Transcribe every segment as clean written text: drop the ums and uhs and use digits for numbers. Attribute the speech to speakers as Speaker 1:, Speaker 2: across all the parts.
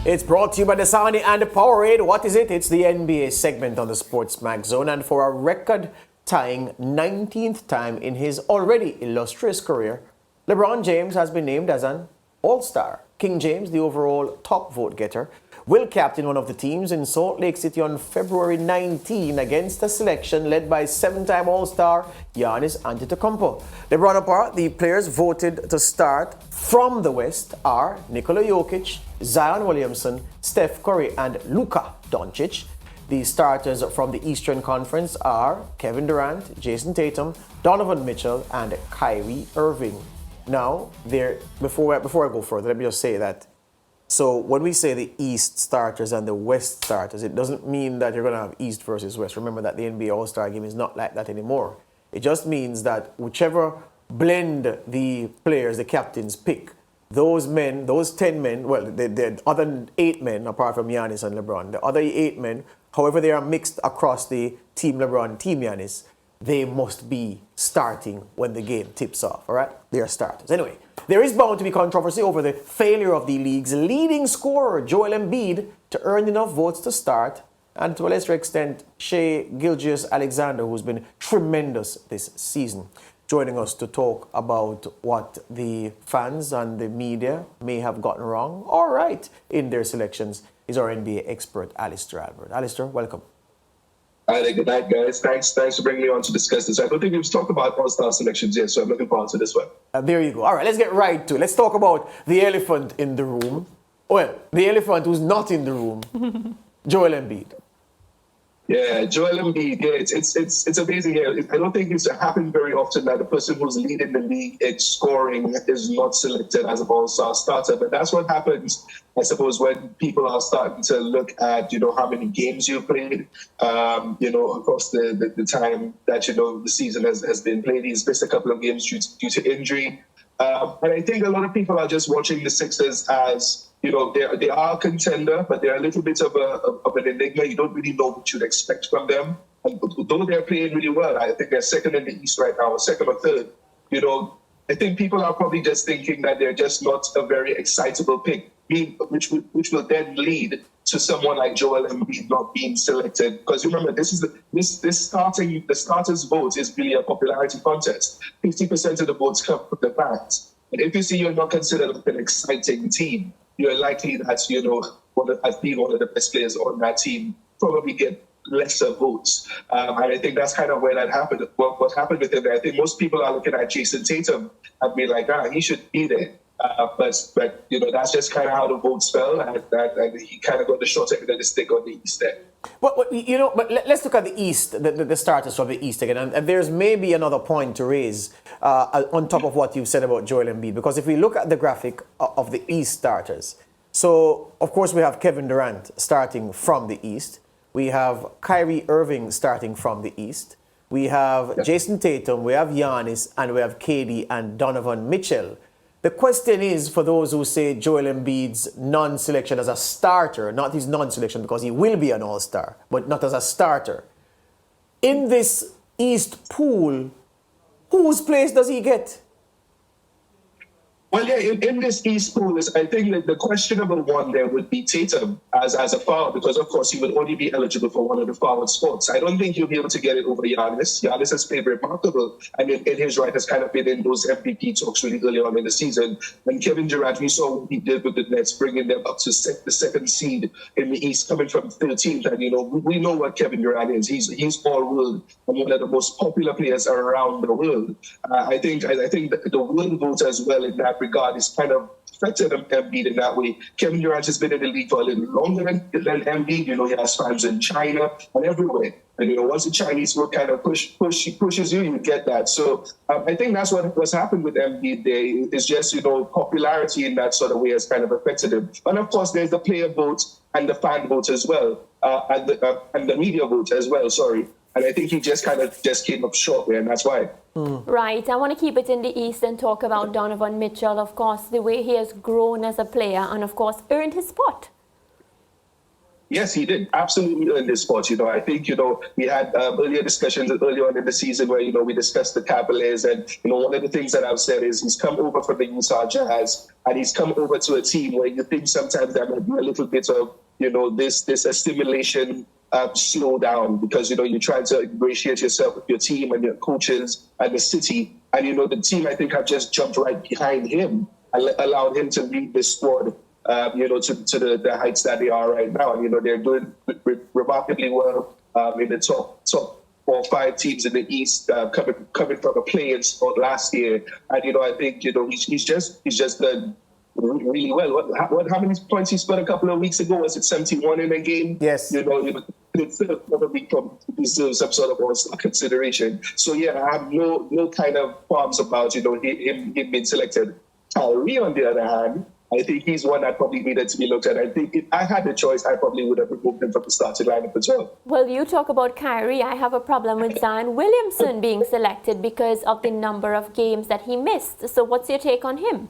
Speaker 1: It's brought to you by the Sony and the Powerade. What is it? It's the NBA segment on the SportsMax Zone. And for a record-tying 19th time in his already illustrious career, LeBron James has been named as an All-Star. King James, the overall top vote-getter, will captain one of the teams in Salt Lake City on February 19 against a selection led by seven-time All-Star Giannis Antetokounmpo. LeBron apart, the players voted to start from the West are Nikola Jokic, Zion Williamson, Steph Curry, and Luka Doncic. The starters from the Eastern Conference are Kevin Durant, Jason Tatum, Donovan Mitchell, and Kyrie Irving. Now, before I go further, let me just say that. So when we say the East starters and the West starters, it doesn't mean that you're going to have East versus West. Remember that the NBA All-Star game is not like that anymore. It just means that whichever blend the players, the captains pick, those 10 men, well, the other 8 men, apart from Giannis and LeBron, the other 8 men, however they are mixed across the Team LeBron, Team Giannis, they must be starting when the game tips off, all right? They are starters. Anyway, there is bound to be controversy over the failure of the league's leading scorer, Joel Embiid, to earn enough votes to start, and to a lesser extent, Shai Gilgeous-Alexander, who's been tremendous this season. Joining us to talk about what the fans and the media may have gotten wrong or right in their selections is our NBA expert, Alister Albert. Alister, welcome.
Speaker 2: Hi there, good night, guys. Thanks for bringing me on to discuss this. I don't think we've talked about All-Star selections yet, so I'm looking forward to this one.
Speaker 1: There you go. All right, let's get right to it. Let's talk about the elephant in the room. Well, the elephant who's not in the room, Joel Embiid.
Speaker 2: Yeah, Joel Embiid. Yeah, it's amazing. Yeah, I don't think it's happened very often that the person who's leading the league in scoring is not selected as an All-Star starter. But that's what happens, I suppose, when people are starting to look at, how many games you've played, across the time that, the season has been played. He's missed a couple of games due to injury. And I think a lot of people are just watching the Sixers as, they are a contender, but they're a little bit of an enigma. You don't really know what you'd expect from them. And though they're playing really well, I think they're second in the East right now, or second or third. I think people are probably just thinking that they're just not a very excitable pick, which will then lead to someone like Joel Embiid not being selected. Because remember, the starters' vote is really a popularity contest. 50% of the votes come from the fans. And if you see you're not considered like an exciting team, you're likely that, as being one of the best players on that team, probably get lesser votes. And I think that's kind of where that happened. What happened with him, I think most people are looking at Jason Tatum and be like, he should be there. But that's just kind of how the votes fell, and he kind of got the short end of the stick on the East there.
Speaker 1: But let's look at the East, the starters from the East again, and there's maybe another point to raise on top of what you've said about Joel Embiid, because if we look at the graphic of the East starters, so of course we have Kevin Durant starting from the East, we have Kyrie Irving starting from the East, we have Jason Tatum, we have Giannis, and we have KD and Donovan Mitchell. The question is, for those who say Joel Embiid's non-selection as a starter, not his non-selection because he will be an all-star, but not as a starter. In this East pool, whose place does he get?
Speaker 2: Well, yeah, in this East pool, I think that the questionable one there would be Tatum as a forward, because, of course, he would only be eligible for one of the forward spots. I don't think he'll be able to get it over Giannis. Giannis has played remarkable, and in his right has kind of been in those MVP talks really early on in the season. And Kevin Durant, we saw what he did with the Nets, bringing them up to the second seed in the East, coming from 13th. And, we know what Kevin Durant is. He's all-world and one of the most popular players around the world. I think the world vote as well in that regard is kind of affected Embiid in that way. Kevin Durant has been in the league for a little longer than Embiid. He has fans in China and everywhere. And once the Chinese will kind of pushes you, you get that. So I think that's what's happened with Embiid there. It's just popularity in that sort of way has kind of affected him. And of course, there's the player vote and the fan vote as well, and the media vote as well. Sorry. And I think he just came up short there, and that's why.
Speaker 3: Right. I want to keep it in the East and talk about Donovan Mitchell, of course, the way he has grown as a player and, of course, earned his spot.
Speaker 2: Yes, he did. Absolutely earned this spot. I think, we had earlier discussions early on in the season where, we discussed the Cavaliers. And, one of the things that I've said is he's come over from the Utah Jazz and he's come over to a team where you think sometimes there might be a little bit of, this assimilation slow down because, you try to ingratiate yourself with your team and your coaches and the city. And, the team, I think, have just jumped right behind him and allowed him to lead this squad to the heights that they are right now. And, they're doing remarkably well in the top 4 or 5 teams in the East, coming from a play-in spot last year. And, I think, he's just done really well. How many points he scored a couple of weeks ago? Was it 71 in a game?
Speaker 1: Yes.
Speaker 2: It's probably deserves some sort of all-star consideration. So, yeah, I have no kind of qualms about, him being selected. Kyrie, on the other hand, I think he's one that probably needed to be looked at. I think if I had the choice, I probably would have removed him from the starting lineup as well.
Speaker 3: Well, you talk about Kyrie. I have a problem with Zion Williamson being selected because of the number of games that he missed. So what's your take on him?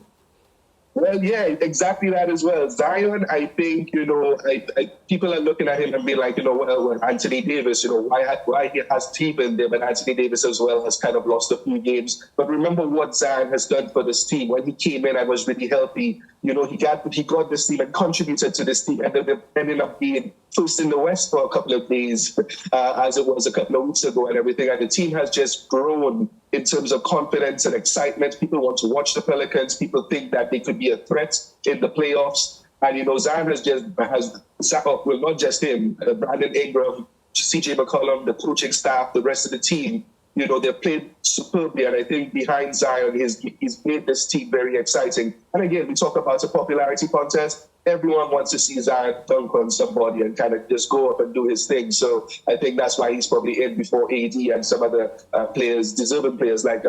Speaker 2: Well, yeah, exactly that as well. Zion, I think, people are looking at him and being like, well, Anthony Davis, why he has he been there, but Anthony Davis as well has kind of lost a few games. But remember what Zion has done for this team. When he came in and was really healthy, he got this team and contributed to this team, and then ended up being first in the West for a couple of days, as it was a couple of weeks ago and everything. And the team has just grown in terms of confidence and excitement. People want to watch the Pelicans. People think that they could be a threat in the playoffs. And, Zion has well, not just him, Brandon Ingram, CJ McCollum, the coaching staff, the rest of the team, they've played superbly. And I think behind Zion, he's made this team very exciting. And again, we talk about a popularity contest. Everyone wants to see Zion dunk on somebody and kind of just go up and do his thing. So I think that's why he's probably in before AD and some other players, deserving players like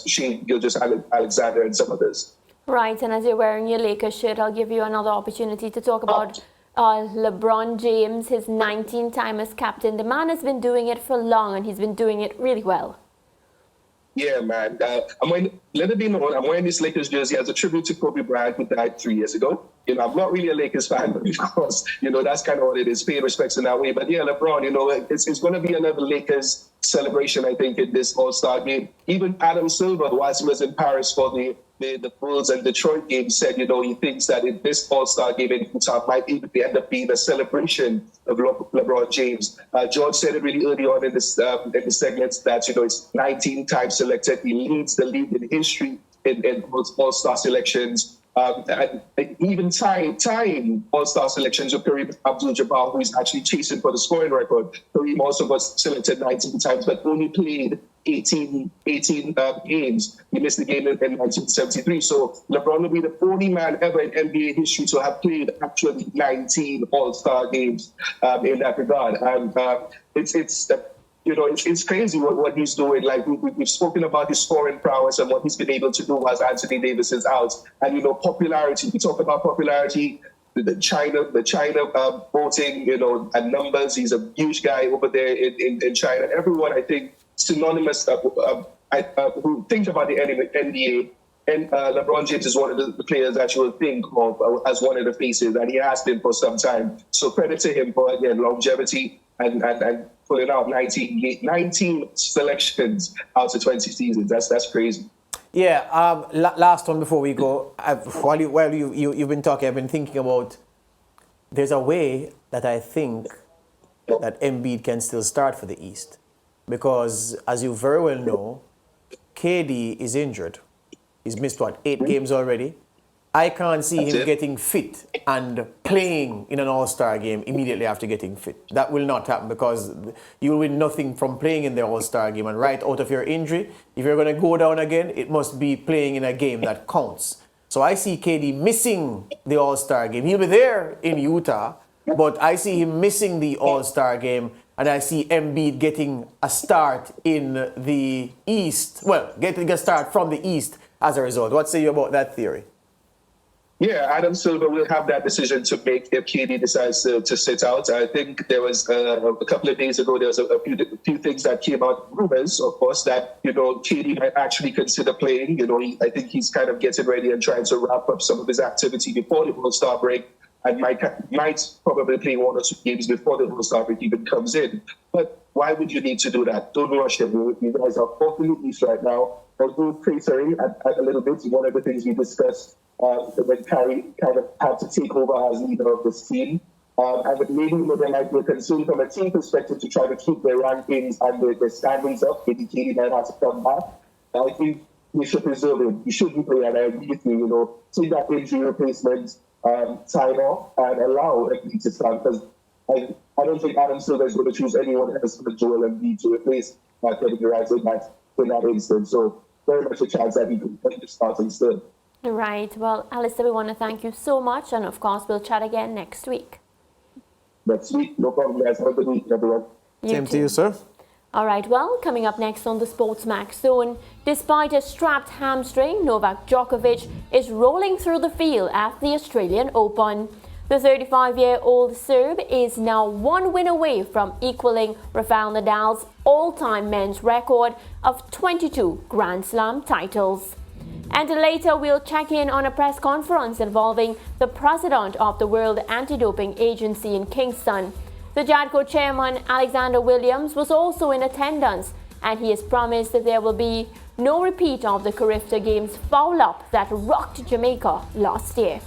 Speaker 2: Shai Gilgeous-Alexander and some others.
Speaker 3: Right, and as you're wearing your Lakers shirt, I'll give you another opportunity to talk about LeBron James, his 19th time as captain. The man has been doing it for long, and he's been doing it really well.
Speaker 2: Yeah, man. Let it be known, I'm wearing this Lakers jersey as a tribute to Kobe Bryant, who died 3 years ago. I'm not really a Lakers fan, but of course, that's kind of what it is, paying respects in that way. But yeah, LeBron, it's going to be another Lakers celebration, I think, in this All-Star game. Even Adam Silver, whilst he was in Paris for the Bulls and Detroit game, said, he thinks that in this All-Star game in Utah might even end up being a celebration of LeBron James. George said it really early on in the segments that, it's 19 times selected. He leads the league in history in All-Star selections. And even tying All-Star selections with Kareem Abdul-Jabbar, who is actually chasing for the scoring record. Kareem also got selected 19 times, but only played 18 games. He missed the game in 1973. So LeBron will be the only man ever in NBA history to have played actually 19 All-Star games in that regard. And it's crazy what he's doing. Like we've spoken about his scoring prowess and what he's been able to do as Anthony Davis is out. And popularity. We talk about popularity. The China voting, and numbers. He's a huge guy over there in China. Everyone, I think, synonymous who think about the NBA. And LeBron James is one of the players that you will think of as one of the faces, and he has been for some time. So credit to him for, again, longevity and pulling out 19 selections out of 20 seasons. That's crazy.
Speaker 1: Yeah, last one before we go. While you've been talking, I've been thinking about there's a way that I think that Embiid can still start for the East. Because, as you very well know, KD is injured. He's missed, 8 games already? I can't see him getting fit and playing in an All-Star game immediately after getting fit. That will not happen because you will win nothing from playing in the All-Star game. And right out of your injury, if you're going to go down again, it must be playing in a game that counts. So I see KD missing the All-Star game. He'll be there in Utah, but I see him missing the All-Star game. And I see Embiid getting a start in the East. Well, getting a start from the East as a result. What say you about that theory?
Speaker 2: Yeah, Adam Silver will have that decision to make if KD decides to sit out. I think there was a couple of days ago, there was a few things that came out, rumors, of course, that, KD might actually consider playing. I think he's kind of getting ready and trying to wrap up some of his activity before the All-Star break. and might probably play 1 or 2 games before the All-Star break even comes in. But why would you need to do that? Don't rush him. You guys are 4th in the East right now. I'll do Tracery a little bit. One of the things we discussed when Kyrie kind of had to take over as leader of this team. And maybe there might be a concern from a team perspective to try to keep their rankings and their standings up. Maybe Katie might have to come back. I think we should preserve him. He shouldn't play, and I agree with you, take that injury replacement time off and allow Embiid to start, because I don't think Adam Silver is going to choose anyone else but Joel Embiid to replace Kevin Durant in that instance. So very much a chance that he could play the start instead.
Speaker 3: Right. Well, Alister, we want to thank you so much, and of course, we'll chat again next week.
Speaker 2: Next week, no problem, guys. Have a good week, everyone.
Speaker 1: Same to you, sir.
Speaker 3: All right, well, coming up next on the SportsMax Zone, despite a strapped hamstring, Novak Djokovic is rolling through the field at the Australian Open. The 35-year-old Serb is now 1 win away from equaling Rafael Nadal's all-time men's record of 22 Grand Slam titles. And later, we'll check in on a press conference involving the president of the World Anti-Doping Agency in Kingston. The JADCO chairman, Alexander Williams, was also in attendance, and he has promised that there will be no repeat of the Carifta Games foul-up that rocked Jamaica last year.